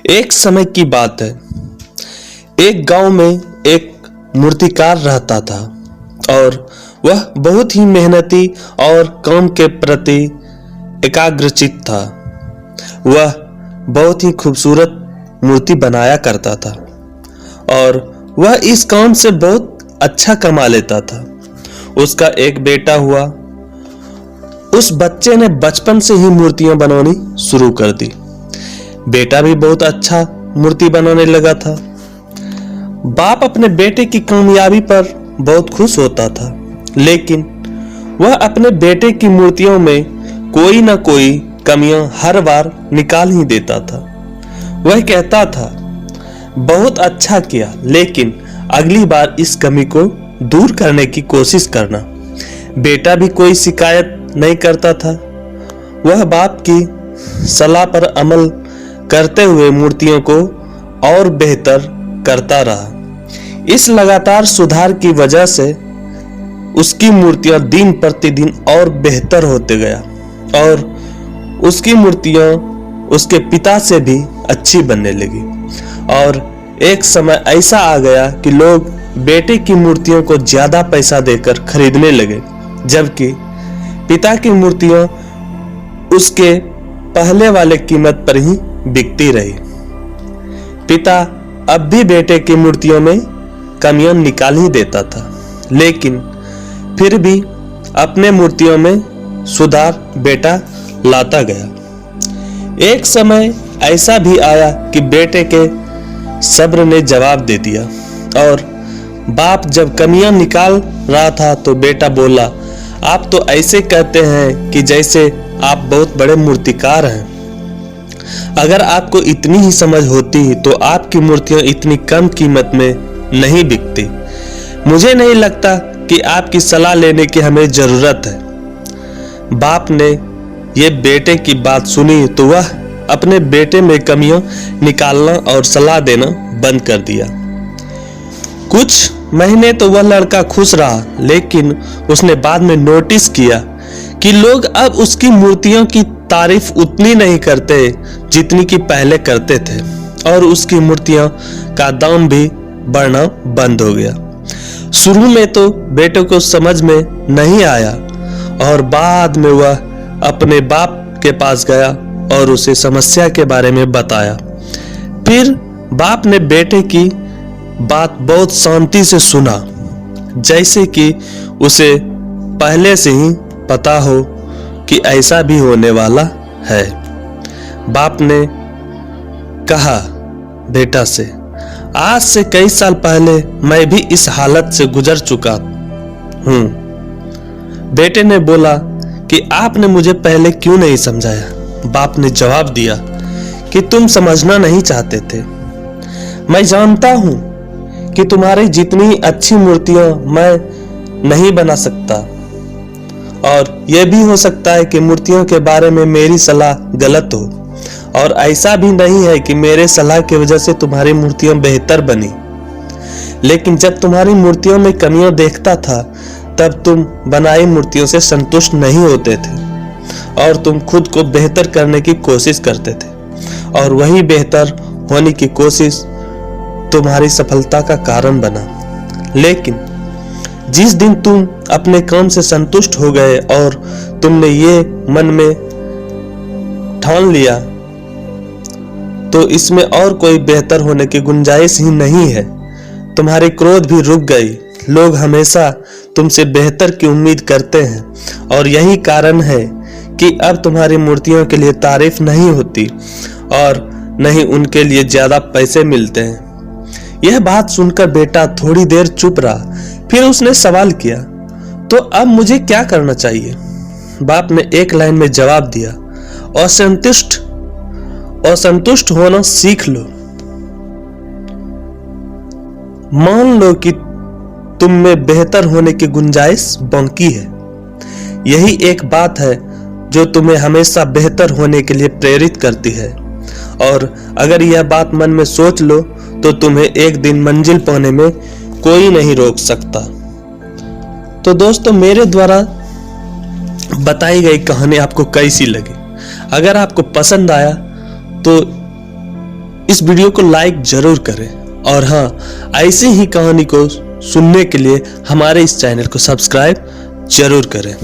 एक समय की बात है। एक गांव में एक मूर्तिकार रहता था और वह बहुत ही मेहनती और काम के प्रति एकाग्रचित था। वह बहुत ही खूबसूरत मूर्ति बनाया करता था और वह इस काम से बहुत अच्छा कमा लेता था। उसका एक बेटा हुआ। उस बच्चे ने बचपन से ही मूर्तियां बनानी शुरू कर दी। बेटा भी बहुत अच्छा मूर्ति बनाने लगा था। बाप अपने बेटे की कामयाबी पर बहुत खुश होता था, लेकिन वह अपने बेटे की मूर्तियों में कोई ना कोई कमियां हर बार निकाल ही देता था। वह कहता था, बहुत अच्छा किया, लेकिन अगली बार इस कमी को दूर करने की कोशिश करना। बेटा भी कोई शिकायत नहीं करता था। वह बाप की सलाह पर अमल करते हुए मूर्तियों को और बेहतर करता रहा। इस लगातार सुधार की वजह से उसकी मूर्तियां दिन प्रतिदिन और बेहतर होते गया और उसकी मूर्तियां उसके पिता से भी अच्छी बनने लगी। और एक समय ऐसा आ गया कि लोग बेटे की मूर्तियों को ज्यादा पैसा देकर खरीदने लगे, जबकि पिता की मूर्तियां उसके पहले वाले कीमत पर ही बिकती रही। पिता अब भी बेटे की मूर्तियों में कमियां निकाल ही देता था, लेकिन फिर भी अपने मूर्तियों में सुधार बेटा लाता गया। एक समय ऐसा भी आया कि बेटे के सब्र ने जवाब दे दिया और बाप जब कमियां निकाल रहा था तो बेटा बोला, आप तो ऐसे कहते हैं कि जैसे आप बहुत बड़े मूर्तिकार हैं। अगर आपको इतनी ही समझ होती तो आपकी मूर्तियां इतनी कम कीमत में नहीं बिकती। मुझे नहीं लगता कि आपकी सलाह लेने की हमें जरूरत है। बाप ने यह बेटे की बात सुनी तो वह अपने बेटे में कमियां निकालना और सलाह देना बंद कर दिया। कुछ महीने तो वह लड़का खुश रहा, लेकिन उसने बाद में नोटिस किया कि लोग अब उसकी मूर्तियों की तारीफ उतनी नहीं करते जितनी कि पहले करते थे और उसकी मूर्तियों का दाम भी बढ़ना बंद हो गया। शुरू में तो बेटे को समझ में नहीं आया और बाद में वह अपने बाप के पास गया और उसे समस्या के बारे में बताया। फिर बाप ने बेटे की बात बहुत शांति से सुना, जैसे कि उसे पहले से ही पता हो कि ऐसा भी होने वाला है। बाप ने कहा बेटा से, आज से कई साल पहले मैं भी इस हालत से गुजर चुका हूं। बेटे ने बोला कि आपने मुझे पहले क्यों नहीं समझाया। बाप ने जवाब दिया कि तुम समझना नहीं चाहते थे। मैं जानता हूं कि तुम्हारी जितनी अच्छी मूर्तियां मैं नहीं बना सकता और यह भी हो सकता है कि मूर्तियों के बारे में मेरी सलाह गलत हो, और ऐसा भी नहीं है कि मेरे सलाह की वजह से तुम्हारी मूर्तियां बेहतर बनी। लेकिन जब तुम्हारी मूर्तियों में कमियां देखता था तब तुम बनाई मूर्तियों से संतुष्ट नहीं होते थे और तुम खुद को बेहतर करने की कोशिश करते थे, और वही बेहतर होने की कोशिश तुम्हारी सफलता का कारण बना। लेकिन जिस दिन तुम अपने काम से संतुष्ट हो गए और तुमने ये मन में ठान लिया तो इसमें और कोई बेहतर होने की गुंजाइश ही नहीं है, तुम्हारी क्रोध भी रुक गई। लोग हमेशा तुमसे बेहतर की उम्मीद करते हैं और यही कारण है कि अब तुम्हारी मूर्तियों के लिए तारीफ नहीं होती और नहीं उनके लिए ज्यादा पैसे मिलते हैं। यह बात सुनकर बेटा थोड़ी देर चुप रहा, फिर उसने सवाल किया, तो अब मुझे क्या करना चाहिए? बाप ने एक लाइन में जवाब दिया, असंतुष्ट होना सीख लो। मान लो कि तुम में बेहतर होने की गुंजाइश बाकी है। यही एक बात है जो तुम्हें हमेशा बेहतर होने के लिए प्रेरित करती है, और अगर यह बात मन में सोच लो तो तुम्हें एक दिन मंजिल पाने में कोई नहीं रोक सकता। तो दोस्तों, मेरे द्वारा बताई गई कहानी आपको कैसी लगी? अगर आपको पसंद आया तो इस वीडियो को लाइक जरूर करें और हाँ, ऐसी ही कहानी को सुनने के लिए हमारे इस चैनल को सब्सक्राइब जरूर करें,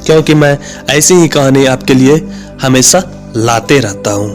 क्योंकि मैं ऐसी ही कहानी आपके लिए हमेशा लाते रहता हूँ।